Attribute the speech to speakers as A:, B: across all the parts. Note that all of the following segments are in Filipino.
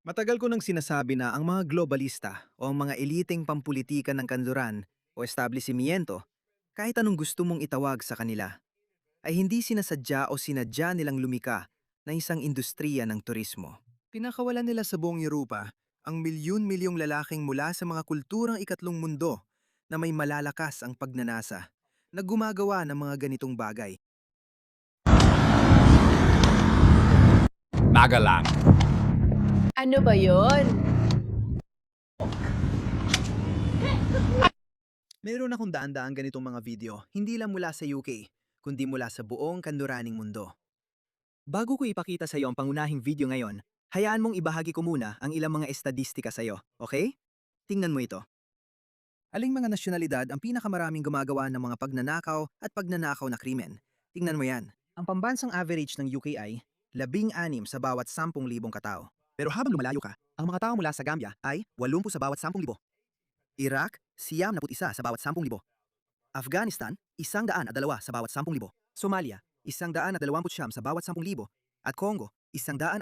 A: Matagal ko nang sinasabi na ang mga globalista o ang mga eliteng pampulitika ng kanluran o establishmento, kahit anong gusto mong itawag sa kanila, ay hindi sinasadya o sinadya nilang lumika na isang industriya ng turismo. Pinakawalan nila sa buong Europa ang milyon-milyong lalaking mula sa mga kulturang ikatlong mundo na may malalakas ang pagnanasa na gumagawa ng mga ganitong bagay.
B: Magalang.
C: Ano ba yon?
A: Meron akong daan-daang ganitong mga video, hindi lang mula sa UK, kundi mula sa buong kanluraning mundo. Bago ko ipakita sa iyo ang pangunahing video ngayon, hayaan mong ibahagi ko muna ang ilang mga estadistika sa iyo, okay? Tingnan mo ito. Aling mga nasyonalidad ang pinakamaraming gumagawa ng mga pagnanakaw at pagnanakaw na krimen? Tingnan mo yan. Ang pambansang average ng UK ay 16 sa bawat 10,000 katao. Pero habang lumalayo ka, ang mga tao mula sa Gambia ay 80 sa bawat 10,000. Iraq, 91 sa bawat 10,000. Afghanistan, 102 sa bawat 10,000. Somalia, 129 sa bawat 10,000. At Congo, 187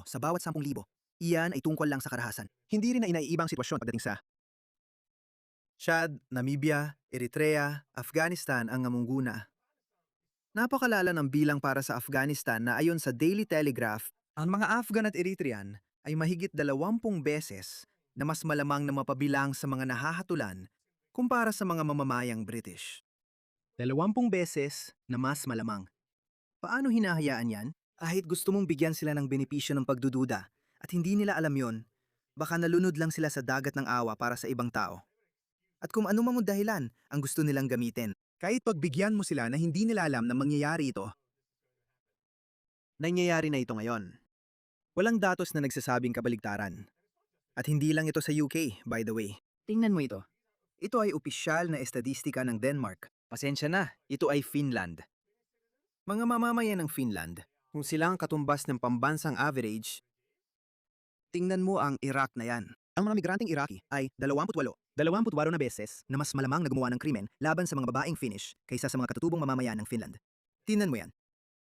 A: sa bawat 10,000. Iyan ay tungkol lang sa karahasan. Hindi rin na inaiibang sitwasyon pagdating sa Chad, Namibia, Eritrea, Afghanistan ang namumuna. Napakalala ng bilang para sa Afghanistan na ayon sa Daily Telegraph, ang mga Afghan at Eritrean ay mahigit 20 beses na mas malamang na mapabilang sa mga nahahatulan kumpara sa mga mamamayang British. 20 beses na mas malamang. Paano hinahayaan yan? Kahit gusto mong bigyan sila ng benepisyo ng pagdududa at hindi nila alam yon, baka nalunod lang sila sa dagat ng awa para sa ibang tao. At kung ano mang dahilan ang gusto nilang gamitin. Kahit pagbigyan mo sila na hindi nila alam na mangyayari ito, nangyayari na ito ngayon. Walang datos na nagsasabing kabaligtaran. At hindi lang ito sa UK, by the way. Tingnan mo ito. Ito ay opisyal na estadistika ng Denmark. Pasensya na, ito ay Finland. Mga mamamayan ng Finland, kung sila ang katumbas ng pambansang average, tingnan mo ang Iraq na yan. Ang mga migranteng Iraqi ay 28 na beses na mas malamang na gumawa ng krimen laban sa mga babaeng Finnish kaysa sa mga katutubong mamamayan ng Finland. Tingnan mo yan.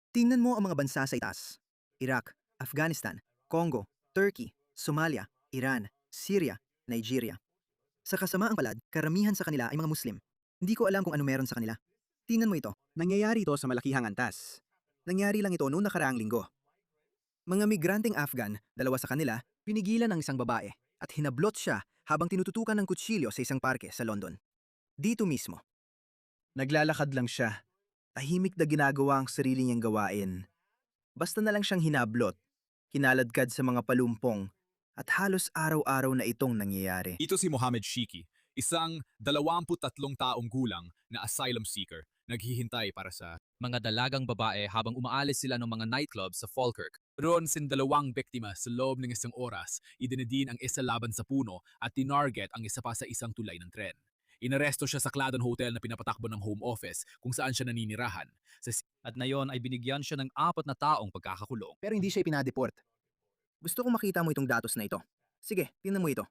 A: Tingnan mo ang mga bansa sa itaas. Iraq, Afghanistan, Congo, Turkey, Somalia, Iran, Syria, Nigeria. Sa kasamaang palad, karamihan sa kanila ay mga Muslim. Hindi ko alam kung ano meron sa kanila. Tingnan mo ito. Nangyayari ito sa malakihang antas. Nangyari lang ito noong nakaraang linggo. Mga migranteng Afghan, dalawa sa kanila, pinigilan ang isang babae at hinablot siya habang tinututukan ng kutsilyo sa isang parke sa London. Dito mismo. Naglalakad lang siya. Tahimik na ginagawa ang sarili niyang gawain. Basta na lang siyang hinablot, kinaladkad sa mga palumpong, at halos araw-araw na itong nangyayari.
B: Ito si Mohammed Shiki, isang 23 taong gulang na asylum seeker, naghihintay para sa mga dalagang babae habang umaalis sila ng mga nightclub sa Falkirk. Roon sin 2 biktima sa loob ng isang oras, idinidin ang isa laban sa puno at tinarget ang isa pa sa isang tulay ng tren. Inaresto siya sa Cladon Hotel na pinapatakbo ng Home Office kung saan siya naninirahan. At nayon ay binigyan siya ng 4 na taong pagkakakulong.
A: Pero hindi siya pinadeport. Gusto kong makita mo itong datos na ito. Sige, tingnan mo ito.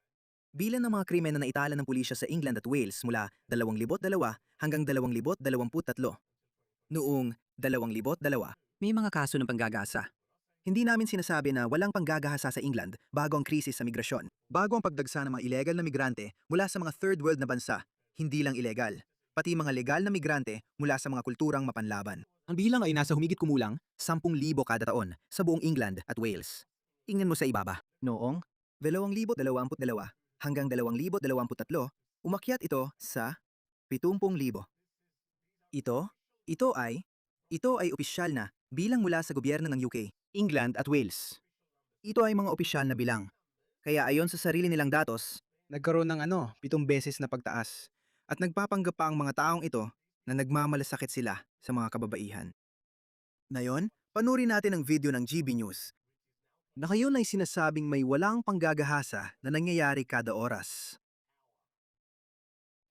A: Bilang ng mga krimen na naitala ng pulisya sa England at Wales mula 2002 hanggang 2023. Noong 2002, may mga kaso ng panggagahasa. Hindi namin sinasabi na walang panggagahasa sa England bago ang krisis sa migrasyon. Bago ang pagdagsa ng mga ilegal na migrante mula sa mga third world na bansa, hindi lang ilegal, pati mga legal na migrante mula sa mga kulturang mapanlaban. Ang bilang ay nasa humigit kumulang 10,000 kada taon sa buong England at Wales. Tingnan mo sa ibaba. Noong 2022 hanggang 2023, umakyat ito sa 70,000. Ito, ito ay, ito ay opisyal na bilang mula sa gobyerno ng UK, England at Wales. Ito ay mga opisyal na bilang. Kaya ayon sa sarili nilang datos, nagkaroon ng 7 beses na pagtaas. At nagpapanggap pa ang mga taong ito na nagmamalasakit sila sa mga kababaihan. Ngayon, panurin natin ang video ng GB News na ngayon ay sinasabing may walang panggagahasa na nangyayari kada oras.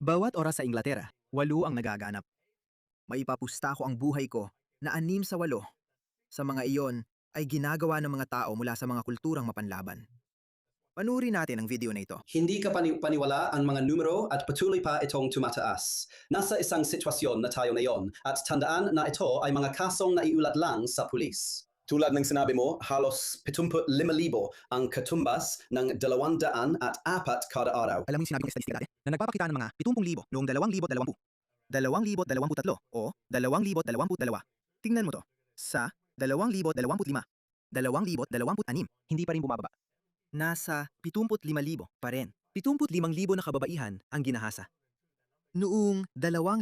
A: Bawat oras sa Inglaterra, 8 ang nagaganap. Maipapusta ko ang buhay ko na 6 sa 8. Sa mga iyon ay ginagawa ng mga tao mula sa mga kulturang mapanlaban. Panurin natin ang video na ito.
D: Hindi ka paniwala ang mga numero at patuloy pa itong tumataas. Nasa isang sitwasyon na tayo ngayon at tandaan na ito ay mga kasong naiulat lang sa pulis. Tulad ng sinabi mo, halos 75,000 ang katumbas ng 204 kada araw.
A: Alam mo yung sinabi kong statistika dati? Na nagpapakita ng mga 70,000 noong 2020. 2023 o 2022. Tingnan mo to. Sa 2025, 2026, hindi pa rin bumababa. Nasa 75,000 pa rin. 75,000 na kababaihan ang ginahasa. Noong 2002,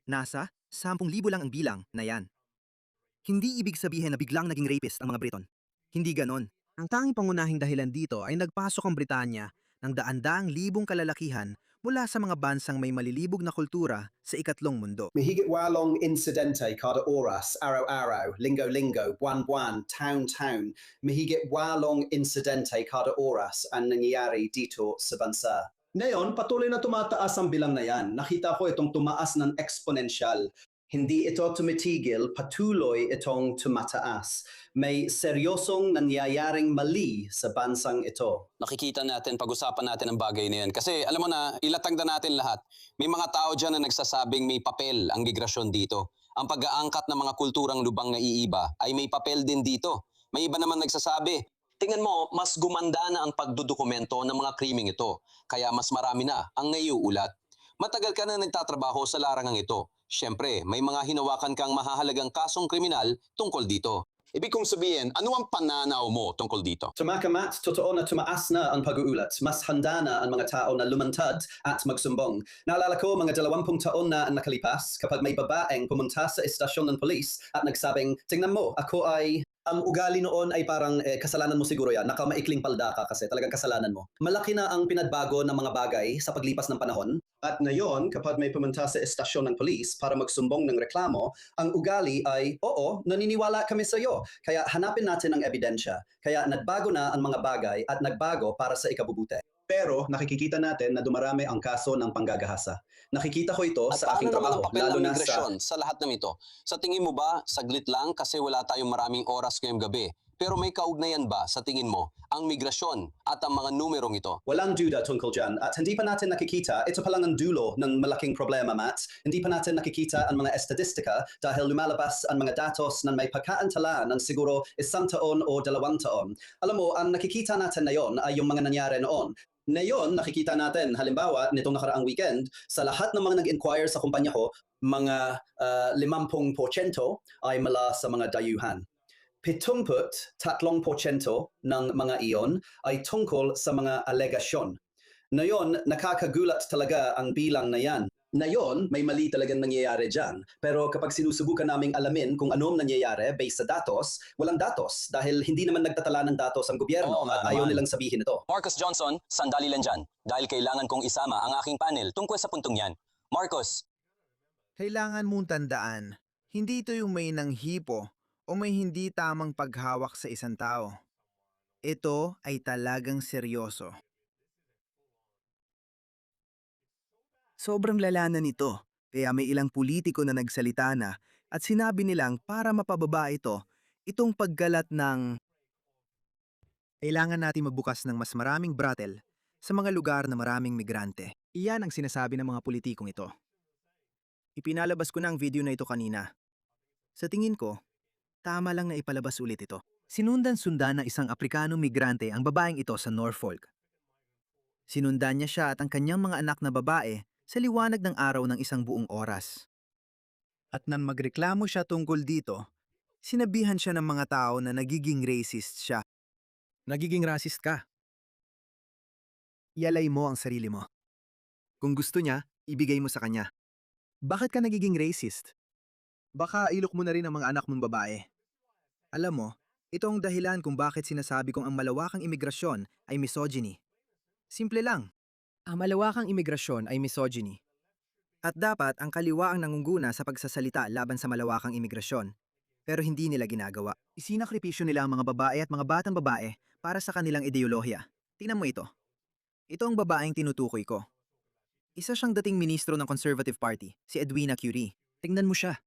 A: nasa 10,000 lang ang bilang na yan. Hindi ibig sabihin na biglang naging rapist ang mga Briton. Hindi ganon. Ang tanging pangunahing dahilan dito ay nagpasok ang Britanya ng daan-daang libong kalalakihan mula sa mga bansang may malilibog na kultura sa ikatlong mundo.
D: Mahigit 8 insidente kada oras, araw-araw, linggo-linggo, buwan-buwan, taon-taon. Mahigit 8 insidente kada oras ang nangyayari dito sa bansa. Ngayon, patuloy na tumataas ang bilang na yan. Nakita ko itong tumaas ng exponential. Hindi ito tumitigil, patuloy itong tumataas. May seryosong nangyayaring mali sa bansang ito.
E: Nakikita natin, pag-usapan natin ang bagay na yan. Kasi alam mo na, ilatag na natin lahat. May mga tao dyan na nagsasabing may papel ang migrasyon dito. Ang pag-aangkat ng mga kulturang lubang na iiba ay may papel din dito. May iba naman nagsasabi, tingnan mo, mas gumanda na ang pagdodokumento ng mga krimeng ito. Kaya mas marami na ang naiuulat. Matagal ka na nagtatrabaho sa larangang ito. Siyempre, may mga hinawakan kang mahahalagang kasong kriminal tungkol dito. Ibig kong sabihin, ano ang pananaw mo tungkol dito?
D: Tumakamat, totoo na tumaas na ang pag-uulat. Mas handa na ang mga tao na lumantad at magsumbong. Naalala ko mga 20 taon na ang nakalipas kapag may babaeng pumunta sa istasyon ng polis at nagsabing, tingnan mo, ako ay... Ang ugali noon ay parang kasalanan mo siguro yan. Nakamaikling palda ka kasi talagang kasalanan mo. Malaki na ang pinagbago ng mga bagay sa paglipas ng panahon. At ngayon, kapag may pumunta sa estasyon ng polis para magsumbong ng reklamo, ang ugali ay, oo, naniniwala kami sa iyo. Kaya hanapin natin ang ebidensya. Kaya nagbago na ang mga bagay at nagbago para sa ikabubuti. Pero nakikita natin na dumarami ang kaso ng panggagahasa. Nakikita ko ito
E: At
D: sa aking
E: paano naman
D: trabaho,
E: ang papel
D: lalo
E: ng
D: na sa...
E: migrasyon sa lahat ng ito? Sa tingin mo ba, saglit lang kasi wala tayong maraming oras ngayong gabi? Pero may kaugnayan ba sa tingin mo ang migrasyon at ang mga numerong ito?
D: Walang duda tungkol dyan at hindi pa natin nakikita, ito pa lang ang dulo ng malaking problema, Matt. Hindi pa natin nakikita ang mga estadistika dahil lumalabas ang mga datos na may pagkaantala ng siguro 1 taon o 2 taon. Alam mo, ang nakikita natin ngayon ay yung mga nangyari noon. Ngayon, nakikita natin, halimbawa, nitong nakaraang weekend, sa lahat ng mga nag-inquire sa kumpanya ko, mga 50% ay mula sa mga dayuhan. 73% ng mga iyon ay tungkol sa mga alegasyon. Ngayon, nakakagulat talaga ang bilang na yan. Ngayon, may mali talagang nangyayari dyan. Pero kapag sinusubukan naming alamin kung anong nangyayari based sa datos, walang datos dahil hindi naman nagtatala ng datos ang gobyerno
E: Oo nga
D: at ayaw
E: naman.
D: nilang sabihin ito.
E: Marcus Johnson, sandali lang dyan. Dahil kailangan kong isama ang aking panel tungkol sa puntong yan. Marcus,
A: Kailangan mong tandaan, hindi ito yung may nanghipo o may hindi tamang paghawak sa isang tao. Ito ay talagang seryoso. Sobrang lala na nito, kaya may ilang politiko na nagsalita na at sinabi nilang para mapababa ito, itong paggalat ng kailangan natin magbukas ng mas maraming brothel sa mga lugar na maraming migrante. Iyan ang sinasabi ng mga politikong ito. Ipinalabas ko na ang video na ito kanina. Sa tingin ko, tama lang na ipalabas ulit ito. Sinundan-sundan ng isang Aprikano migrante ang babaeng ito sa Norfolk. Sinundan niya siya at ang kanyang mga anak na babae sa liwanag ng araw ng isang buong oras. At nang magreklamo siya tungkol dito, sinabihan siya ng mga tao na nagiging racist siya. Nagiging racist ka. Ialay mo ang sarili mo. Kung gusto niya, ibigay mo sa kanya. Bakit ka nagiging racist? Baka ilok mo na rin ang mga anak mong babae. Alam mo, ito ang dahilan kung bakit sinasabi kong ang malawakang imigrasyon ay misogyny. Simple lang. Ang malawakang imigrasyon ay misogyny. At dapat ang kaliwa ang nangunguna sa pagsasalita laban sa malawakang imigrasyon. Pero hindi nila ginagawa. Isinakripisyo nila ang mga babae at mga batang babae para sa kanilang ideolohiya. Tingnan mo ito. Ito ang babaeng tinutukoy ko. Isa siyang dating ministro ng Conservative Party, si Edwina Curie. Tingnan mo siya.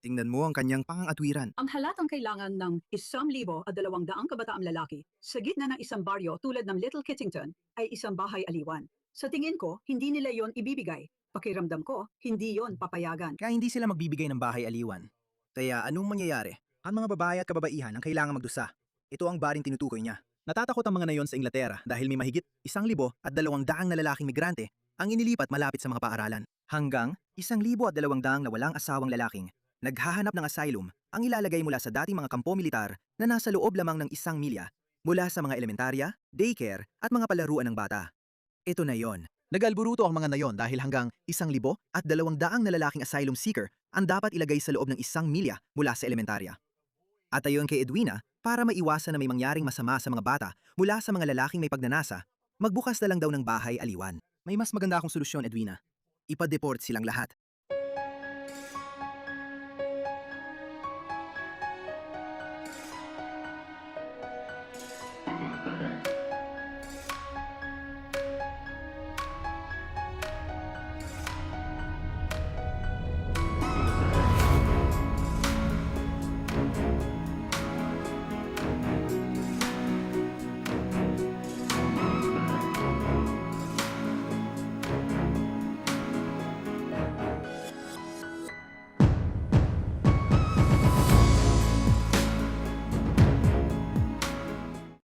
A: Tingnan mo ang kanyang pangangatwiran.
F: Ang halatang kailangan ng 1,200 kabataang lalaki sa gitna ng isang baryo tulad ng Little Kittington ay isang bahay aliwan. Sa tingin ko, hindi nila yon ibibigay. Pakiramdam ko, hindi yon papayagan.
A: Kaya hindi sila magbibigay ng bahay aliwan. Kaya anong mangyayari? Ang mga babae at kababaihan ang kailangang magdusa. Ito ang baring tinutukoy niya. Natatakot ang mga nayon sa Inglaterra dahil may mahigit 1,200 na lalaking migrante ang inilipat malapit sa mga paaralan. Hanggang 1,200 na walang asawang lalaking naghahanap ng asylum ang ilalagay mula sa dating mga kampo militar na nasa loob lamang ng 1 milya mula sa mga elementarya, daycare at mga palaruan ng bata. Ito na yon. Nagalburuto ang mga nayon dahil hanggang 1,200 na lalaking asylum seeker ang dapat ilagay sa loob ng 1 milya mula sa elementarya. At ayon kay Edwina, para maiwasan na may mangyaring masama sa mga bata mula sa mga lalaking may pagnanasa, magbukas na lang daw ng bahay aliwan. May mas maganda akong solusyon, Edwina. Ipa-deport silang lahat.